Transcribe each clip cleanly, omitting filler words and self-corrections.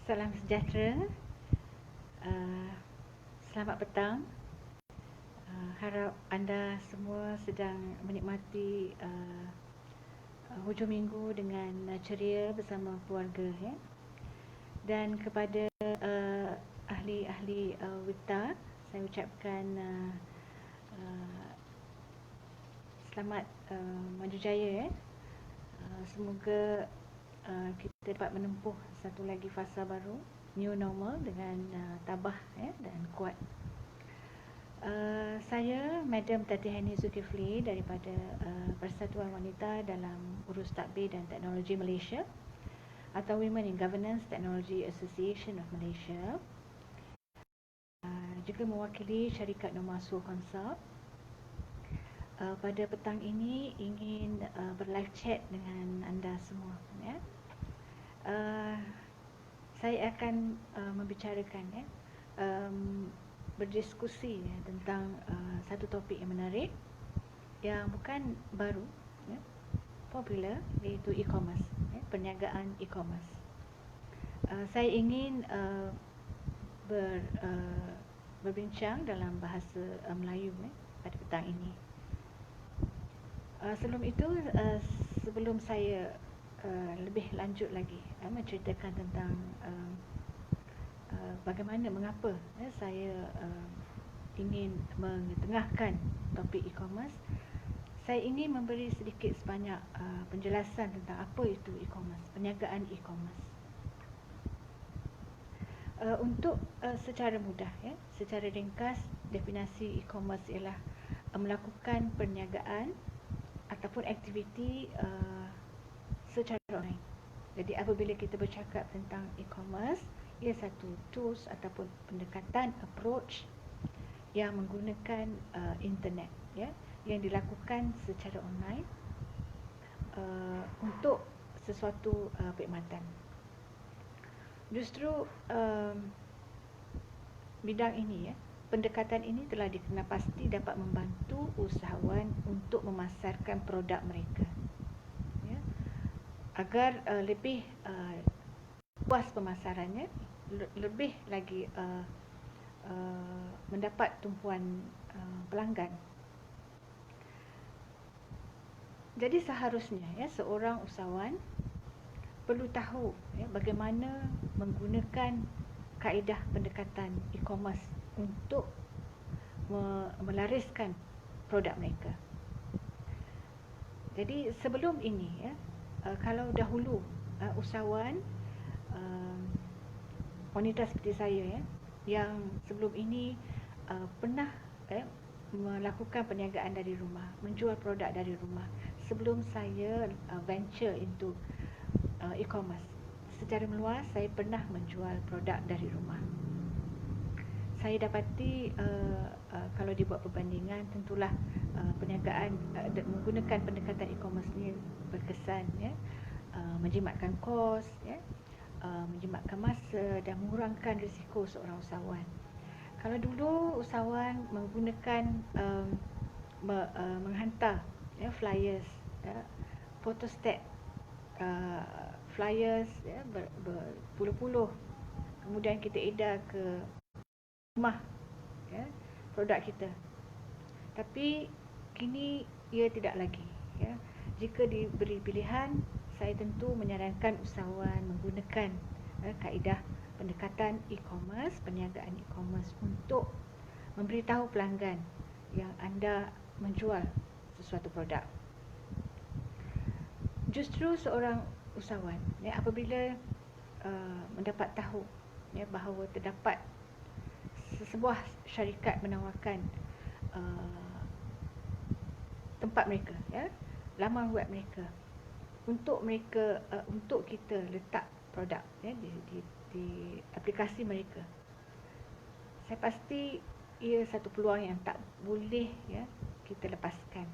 Salam sejahtera. Selamat petang. Harap anda semua sedang menikmati hujung minggu dengan ceria bersama keluarga, ya. Dan kepada ahli-ahli WITA, saya ucapkan selamat maju jaya, ya. Semoga kita dapat menempuh satu lagi fasa baru, new normal, dengan tabah, ya, dan kuat. Saya Madam Tati Hani Zulkifli daripada Persatuan Wanita dalam Urus Tadbir dan Teknologi Malaysia atau Women in Governance Technology Association of Malaysia, juga mewakili syarikat Nomasuh Consult. Pada petang ini ingin berlive chat dengan anda semua, ya. Saya akan membicarakan, ya, berdiskusi, ya, tentang satu topik yang menarik, yang bukan baru, ya, popular, iaitu e-commerce, ya, perniagaan e-commerce. Saya ingin berbincang dalam bahasa Melayu, ya, pada petang ini. Sebelum itu, sebelum saya lebih lanjut lagi menceritakan tentang bagaimana, mengapa saya ingin mengetengahkan topik e-commerce, saya ingin memberi sedikit sebanyak penjelasan tentang apa itu e-commerce, perniagaan e-commerce. Untuk secara mudah, ya, secara ringkas, definisi e-commerce ialah melakukan perniagaan ataupun aktiviti secara online. Jadi apabila kita bercakap tentang e-commerce, ia satu tools ataupun pendekatan, approach yang menggunakan internet, ya, yang dilakukan secara online untuk sesuatu perkhidmatan. Justru bidang ini, ya, pendekatan ini telah dikenal pasti dapat membantu usahawan untuk memasarkan produk mereka, ya, agar lebih luas pemasarannya, lebih lagi mendapat tumpuan pelanggan. Jadi seharusnya, ya, seorang usahawan perlu tahu, ya, bagaimana menggunakan kaedah pendekatan e-commerce untuk melariskan produk mereka. Jadi sebelum ini, ya, kalau dahulu usahawan wanita seperti saya, ya, yang sebelum ini pernah melakukan perniagaan dari rumah, menjual produk dari rumah, sebelum saya venture into e-commerce. Secara meluas, saya pernah menjual produk dari rumah. Saya dapati kalau dibuat perbandingan, tentulah perniagaan menggunakan pendekatan e-commerce ni berkesan, ya, menjimatkan kos, ya, menjimatkan masa dan mengurangkan risiko seorang usahawan. Kalau dulu usahawan menggunakan menghantar, ya, flyers, ya, photostat flyers, ya, berpuluh-puluh, kemudian kita edar ke rumah, ya, produk kita. Tapi kini ia tidak lagi, ya. Jika diberi pilihan, saya tentu menyarankan usahawan menggunakan kaedah pendekatan e-commerce, perniagaan e-commerce, untuk memberitahu pelanggan yang anda menjual sesuatu produk. Justru seorang usahawan, ya, apabila mendapat tahu, ya, bahawa terdapat sebuah syarikat menawarkan tempat mereka, ya, laman web mereka, untuk mereka untuk kita letak produk, ya, di aplikasi mereka, saya pasti ia satu peluang yang tak boleh, ya, kita lepaskan.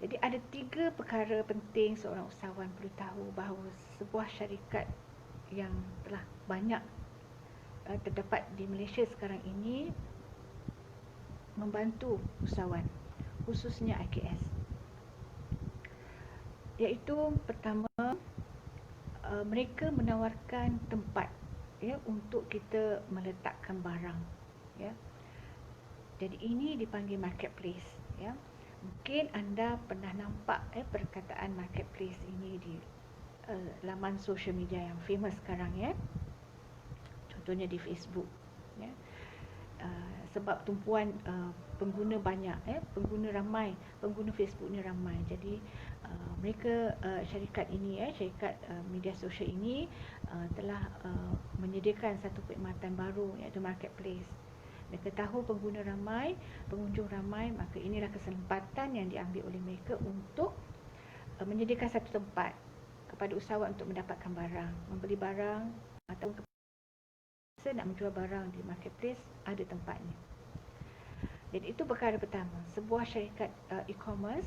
Jadi ada 3 perkara penting seorang usahawan perlu tahu bahawa sebuah syarikat yang telah banyak terdapat di Malaysia sekarang ini membantu usahawan, khususnya IKS. Iaitu pertama, mereka menawarkan tempat ya untuk kita meletakkan barang ya. Jadi ini dipanggil marketplace ya. Mungkin anda pernah nampak perkataan marketplace ini di laman social media yang famous sekarang ya. Contohnya di Facebook ya. Sebab tumpuan pengguna banyak pengguna ramai, pengguna Facebook ni ramai. Jadi mereka syarikat ini syarikat media sosial ini telah menyediakan satu perkhidmatan baru iaitu marketplace. Mereka tahu pengguna ramai, pengunjung ramai, maka inilah kesempatan yang diambil oleh mereka untuk menyediakan satu tempat kepada usahawan untuk mendapatkan barang, membeli barang atau nak menjual barang di marketplace, ada tempatnya. Jadi itu perkara pertama. Sebuah syarikat e-commerce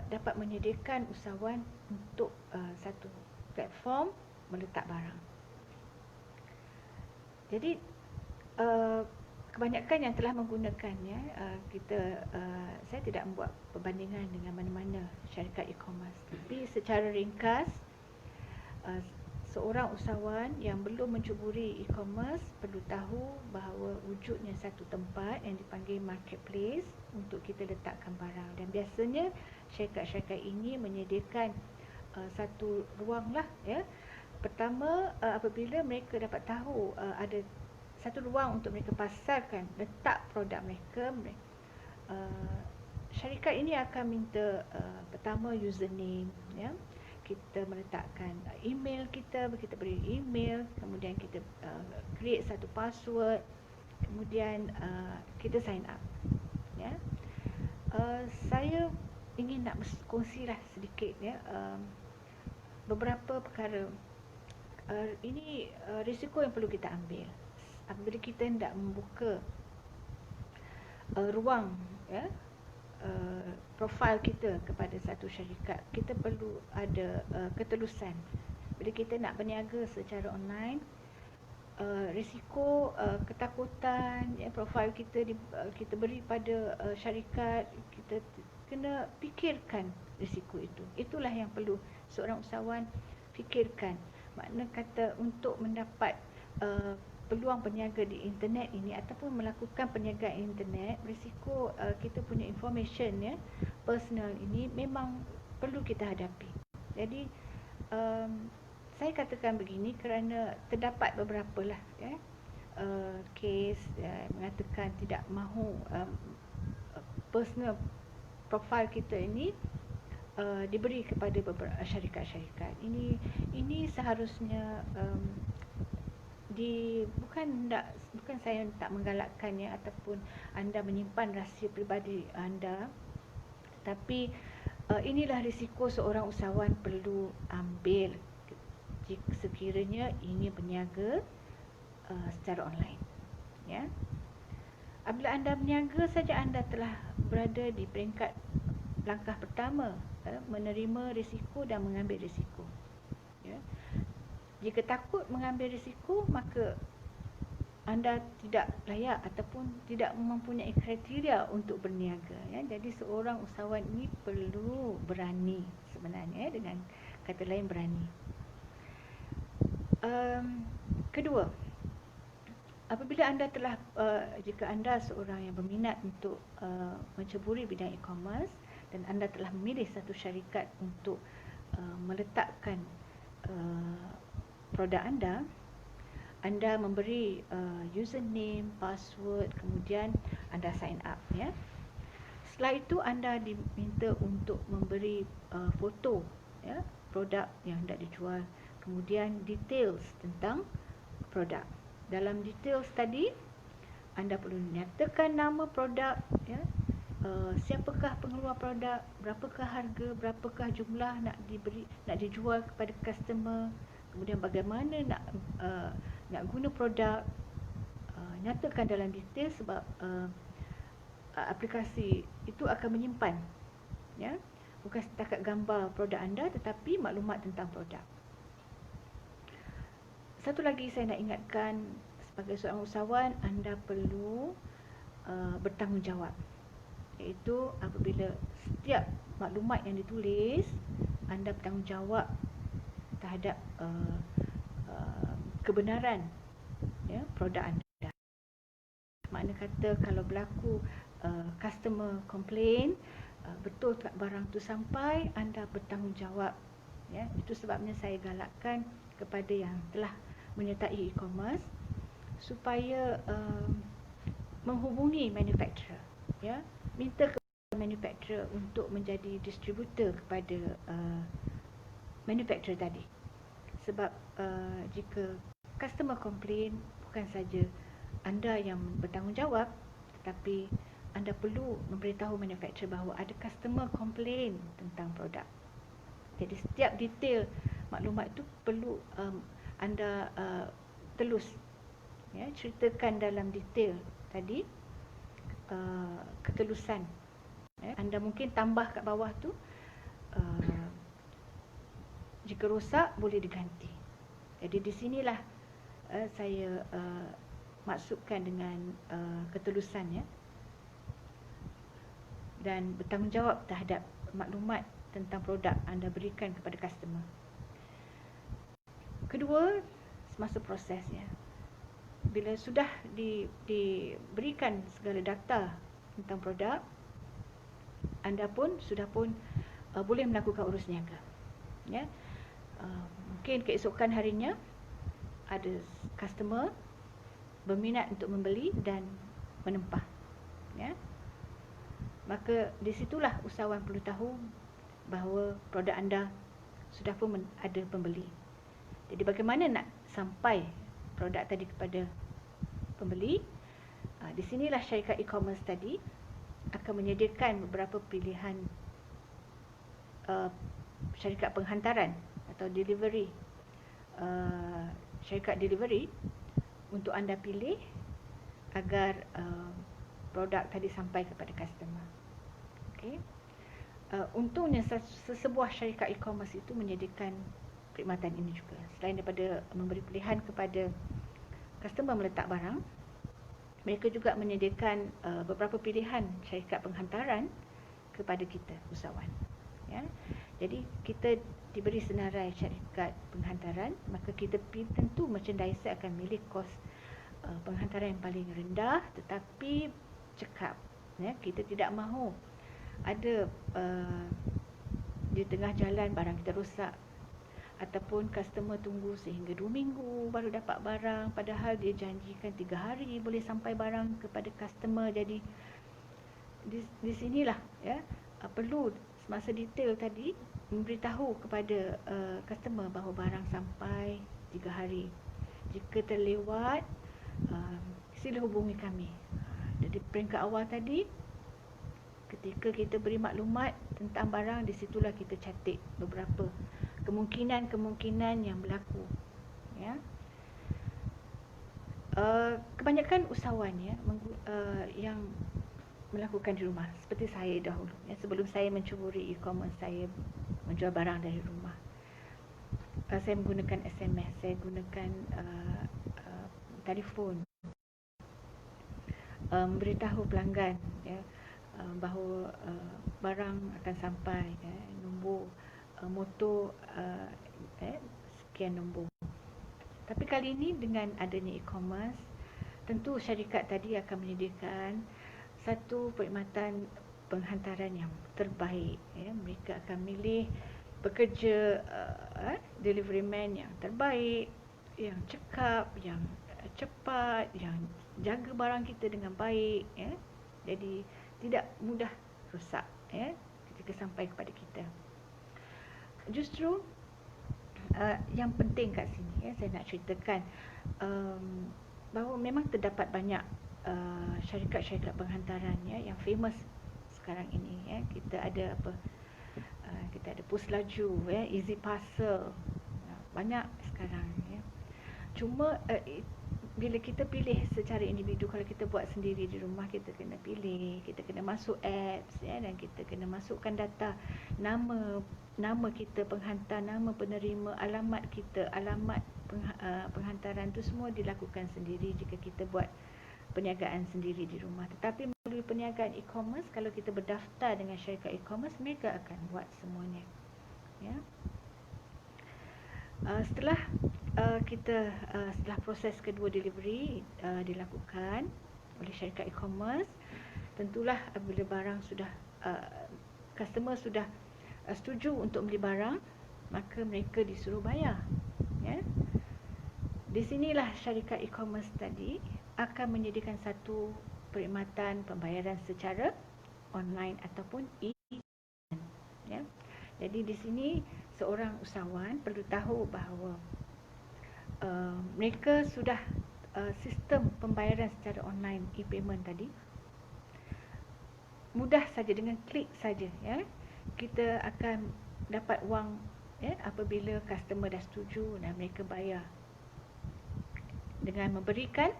dapat menyediakan usahawan untuk satu platform meletak barang. Jadi kebanyakan yang telah menggunakannya, saya tidak membuat perbandingan dengan mana-mana syarikat e-commerce, tapi secara ringkas, seorang usahawan yang belum mencuburi e-commerce perlu tahu bahawa wujudnya satu tempat yang dipanggil marketplace untuk kita letakkan barang. Dan biasanya syarikat-syarikat ini menyediakan satu ruang lah ya. Pertama, apabila mereka dapat tahu ada satu ruang untuk mereka pasarkan, letak produk mereka, syarikat ini akan minta pertama username ya. Kita meletakkan email kita beri email, kemudian kita create satu password, kemudian kita sign up ya. Saya ingin nak berkongsilah sedikit ya beberapa perkara. Ini risiko yang perlu kita ambil apabila kita hendak membuka ruang ya, profil kita kepada satu syarikat. Kita perlu ada ketelusan. Bila kita nak berniaga secara online, risiko ketakutan ya, profil kita kita beri pada syarikat, kita kena fikirkan risiko itu. Itulah yang perlu seorang usahawan fikirkan. Makna kata untuk mendapat peluang berniaga di internet ini ataupun melakukan perniagaan internet, risiko kita punya information ya, personal ini memang perlu kita hadapi. Jadi saya katakan begini kerana terdapat beberapa lah ya kes mengatakan tidak mahu personal profile kita ini diberi kepada beberapa syarikat-syarikat. Ini seharusnya bukan saya tak menggalakkannya ataupun anda menyimpan rahsia peribadi anda, tapi inilah risiko seorang usahawan perlu ambil jika sekiranya ini berniaga secara online ya. Apabila anda berniaga saja, anda telah berada di peringkat langkah pertama, menerima risiko dan mengambil risiko ya. Jika takut mengambil risiko, maka anda tidak layak ataupun tidak mempunyai kriteria untuk berniaga ya. Jadi seorang usahawan ini perlu berani sebenarnya, dengan kata lain berani. Kedua, apabila anda telah jika anda seorang yang berminat untuk menceburi bidang e-commerce dan anda telah memilih satu syarikat untuk meletakkan produk anda memberi username, password, kemudian anda sign up ya. Setelah itu anda diminta untuk memberi foto ya, produk yang hendak dijual, kemudian details tentang produk. Dalam details tadi anda perlu nyatakan nama produk ya, siapakah pengeluar produk, berapakah harga, berapakah jumlah nak dijual kepada customer, kemudian bagaimana nak guna produk, nyatakan dalam detail sebab aplikasi itu akan menyimpan ya, bukan setakat gambar produk anda tetapi maklumat tentang produk. Satu lagi saya nak ingatkan, sebagai seorang usahawan anda perlu bertanggungjawab, iaitu apabila setiap maklumat yang ditulis anda bertanggungjawab terhadap kebenaran produk anda. Makna kata kalau berlaku customer complain, betul tak barang tu sampai, anda bertanggungjawab. Itu sebabnya saya galakkan kepada yang telah menyertai e-commerce supaya menghubungi manufacturer, minta kepada manufacturer untuk menjadi distributor kepada manufacturer tadi. Sebab jika customer complain, bukan saja anda yang bertanggungjawab, tetapi anda perlu memberitahu manufacturer bahawa ada customer complain tentang produk. Jadi setiap detail maklumat itu perlu anda telus, ceritakan dalam detail tadi, ketelusan. Anda mungkin tambah kat bawah tu, jika rosak boleh diganti. Jadi di sinilah saya maksudkan dengan ketelusan, dan bertanggungjawab terhadap maklumat tentang produk anda berikan kepada customer. Kedua, semasa prosesnya, bila sudah diberikan segala data tentang produk, anda pun sudah boleh melakukan urus niaga. Mungkin keesokan harinya ada customer berminat untuk membeli dan menempah. Maka di situlah usahawan perlu tahu bahawa produk anda sudah pun ada pembeli. Jadi bagaimana nak sampai produk tadi kepada pembeli? Di sinilah syarikat e-commerce tadi akan menyediakan beberapa pilihan syarikat penghantaran atau delivery, syarikat delivery untuk anda pilih agar produk tadi sampai kepada customer. Okey. Untungnya sesebuah syarikat e-commerce itu menyediakan perkhidmatan ini juga. Selain daripada memberi pilihan kepada customer meletak barang, mereka juga menyediakan beberapa pilihan syarikat penghantaran kepada kita usahawan. Jadi kita diberi senarai syarikat penghantaran, maka kita tentu merchandiser akan milih kos penghantaran yang paling rendah tetapi cekap. Kita tidak mahu ada di tengah jalan barang kita rosak, ataupun customer tunggu sehingga 2 minggu baru dapat barang, padahal dia janjikan 3 hari boleh sampai barang kepada customer. Jadi di sinilah perlu semasa detail tadi memberitahu kepada customer bahawa barang sampai 3 hari. Jika terlewat, sila hubungi kami. Jadi peringkat awal tadi, ketika kita beri maklumat tentang barang, di situlah kita catat beberapa kemungkinan yang berlaku. Kebanyakan usahawan yang melakukan di rumah, seperti saya dahulu, sebelum saya mencuburi e-commerce, saya menjual barang dari rumah. Saya menggunakan SMS, saya gunakan telefon, memberitahu pelanggan bahawa barang akan sampai, nombor motor sekian nombor. Tapi kali ini dengan adanya e-commerce, tentu syarikat tadi akan menyediakan satu perkhidmatan penghantaran yang terbaik. Mereka akan milih pekerja delivery man yang terbaik, yang cekap, yang cepat, yang jaga barang kita dengan baik. Jadi tidak mudah rosak ketika sampai kepada kita. Justru yang penting kat sini, saya nak ceritakan bahawa memang terdapat banyak syarikat-syarikat penghantaran yang famous sekarang ini. Kita ada kita ada Pos Laju, Easy Parcel, banyak sekarang. Cuma bila kita pilih secara individu, kalau kita buat sendiri di rumah, kita kena pilih, kita kena masuk apps, dan kita kena masukkan data nama kita penghantar, nama penerima, alamat kita, alamat penghantaran, itu semua dilakukan sendiri jika kita buat perniagaan sendiri di rumah. Tetapi melalui perniagaan e-commerce, kalau kita berdaftar dengan syarikat e-commerce, mereka akan buat semuanya. Setelah setelah proses kedua delivery dilakukan oleh syarikat e-commerce, tentulah apabila barang sudah customer sudah setuju untuk beli barang, maka mereka disuruh bayar, ya. Di sinilah syarikat e-commerce tadi akan menyediakan satu perkhidmatan pembayaran secara online ataupun ya. Jadi di sini seorang usahawan perlu tahu bahawa mereka sudah sistem pembayaran secara online e-payment tadi mudah saja, dengan klik saja, ya. Kita akan dapat wang, ya, apabila customer dah setuju dan mereka bayar dengan memberikan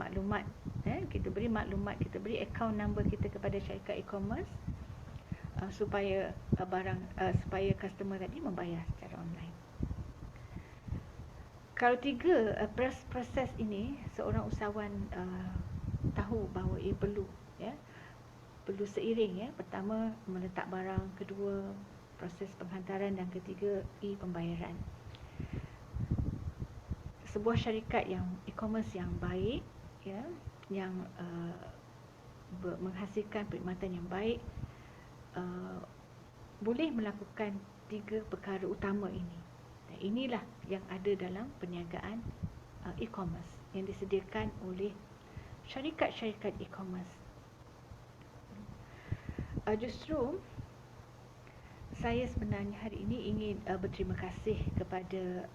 maklumat, ya. Kita beri maklumat, kita beri account number kita kepada syarikat e-commerce supaya supaya customer tadi membayar secara online. Kalau tiga proses ini seorang usahawan tahu bahawa ia perlu, ya, perlu seiring, ya. Pertama meletak barang, kedua proses penghantaran, dan ketiga pembayaran. Sebuah syarikat yang e-commerce yang baik, ya, yang menghasilkan perkhidmatan yang baik, boleh melakukan tiga perkara utama ini. Dan inilah yang ada dalam perniagaan e-commerce yang disediakan oleh syarikat-syarikat e-commerce. Justru saya sebenarnya hari ini ingin berterima kasih kepada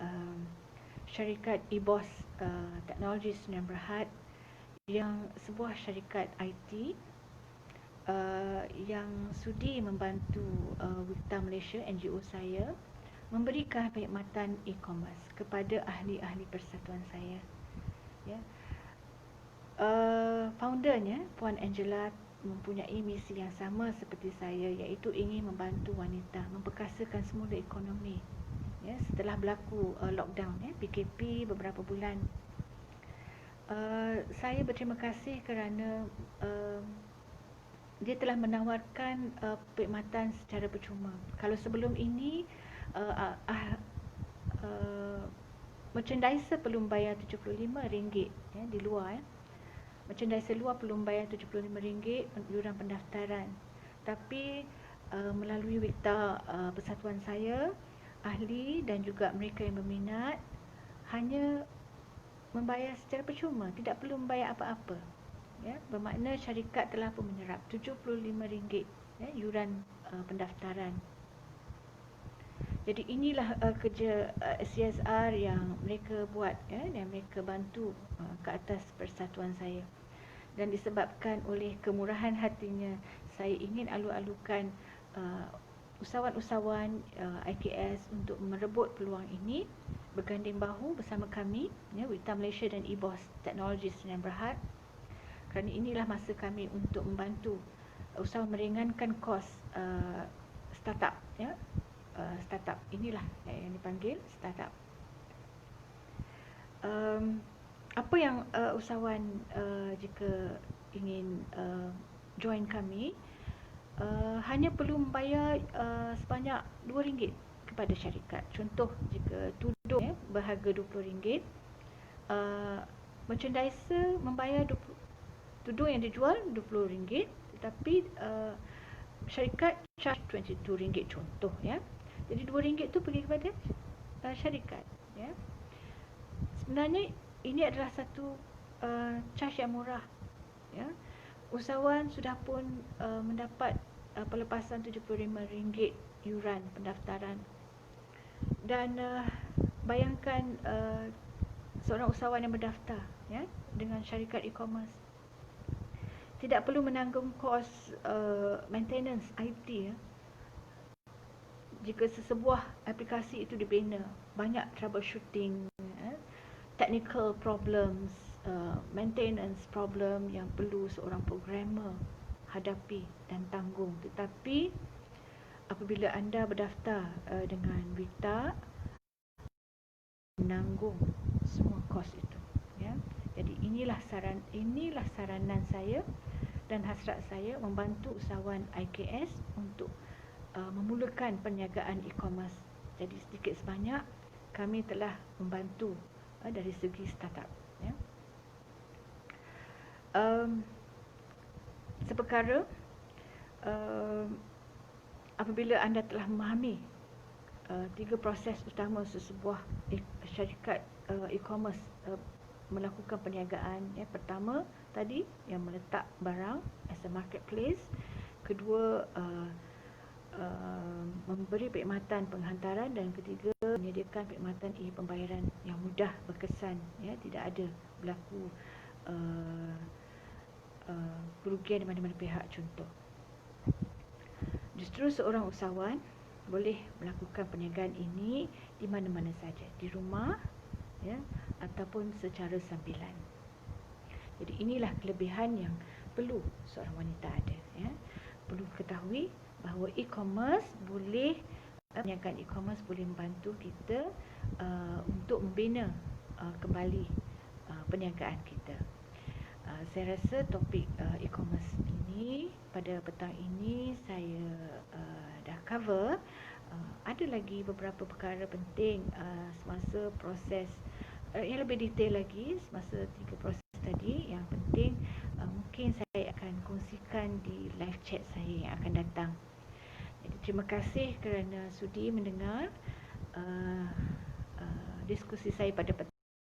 syarikat EBOS Teknologi Sdn Bhd, yang sebuah syarikat IT yang sudi membantu Wikta Malaysia, NGO saya, memberikan perkhidmatan e-commerce kepada ahli-ahli persatuan saya, ya. Foundernya Puan Angela mempunyai misi yang sama seperti saya, iaitu ingin membantu wanita memperkasakan semula ekonomi, ya, setelah berlaku lockdown, ya, PKP beberapa bulan. Saya berterima kasih kerana dia telah menawarkan perkhidmatan secara percuma. Kalau sebelum ini merchandiser perlu membayar RM75, ya, di luar, ya. Merchandiser luar perlu membayar RM75 yuran pendaftaran. Tapi melalui Wikta persatuan saya, ahli dan juga mereka yang berminat hanya membayar secara percuma, tidak perlu membayar apa-apa, ya. Bermakna syarikat telah pun menyerap RM75, ya, yuran pendaftaran. Jadi inilah kerja CSR yang mereka buat, ya, dan mereka bantu ke atas persatuan saya. Dan disebabkan oleh kemurahan hatinya, saya ingin alu-alukan usahawan-usahawan IKS untuk merebut peluang ini, berganding bahu bersama kami, ya, Wikta Malaysia dan EBOS Teknologi Sdn Bhd. Kerana inilah masa kami untuk membantu usaha meringankan kos startup, ya. Startup inilah yang dipanggil startup. Apa yang usahawan jika ingin join kami, hanya perlu membayar sebanyak RM2 kepada syarikat. Contoh, jika tudung, ya, berharga RM20, merchandiser membayar tudung yang dijual RM20, tetapi syarikat charge RM22, contoh, ya. Jadi RM2 tu pergi kepada syarikat, ya. Sebenarnya ini adalah satu charge yang murah, ya. Usahawan sudah pun mendapat pelepasan RM75 yuran pendaftaran. Dan bayangkan seorang usahawan yang berdaftar, ya, dengan syarikat e-commerce tidak perlu menanggung kos maintenance IT, ya. Jika sesebuah aplikasi itu dibina, banyak troubleshooting, ya, technical problems, maintenance problem yang perlu seorang programmer hadapi dan tanggung. Tetapi apabila anda berdaftar dengan Wikta, menanggung semua kos itu, ya. Jadi inilah saranan saya dan hasrat saya membantu usahawan IKS untuk memulakan perniagaan e-commerce. Jadi sedikit sebanyak kami telah membantu dari segi startup. Ya. Seperkara apabila anda telah memahami 3 proses utama sesebuah syarikat e-commerce melakukan perniagaan. Ya, pertama tadi yang meletak barang as a marketplace, kedua memberi perkhidmatan penghantaran, dan ketiga menyediakan perkhidmatan pembayaran yang mudah, berkesan, ya, tidak ada berlaku kerugian di mana-mana pihak. Contoh, justru seorang usahawan boleh melakukan perniagaan ini di mana-mana saja, di rumah, ya, ataupun secara sambilan. Jadi inilah kelebihan yang perlu seorang wanita ada. Ya. Perlu ketahui bahawa e-commerce boleh, perniagaan e-commerce boleh membantu kita untuk membina kembali perniagaan kita. Saya rasa topik e-commerce ini pada petang ini saya dah cover. Ada lagi beberapa perkara penting semasa proses yang lebih detail lagi semasa 3 proses tadi yang penting, mungkin saya akan kongsikan di live chat saya yang akan datang. Jadi terima kasih kerana sudi mendengar diskusi saya pada petang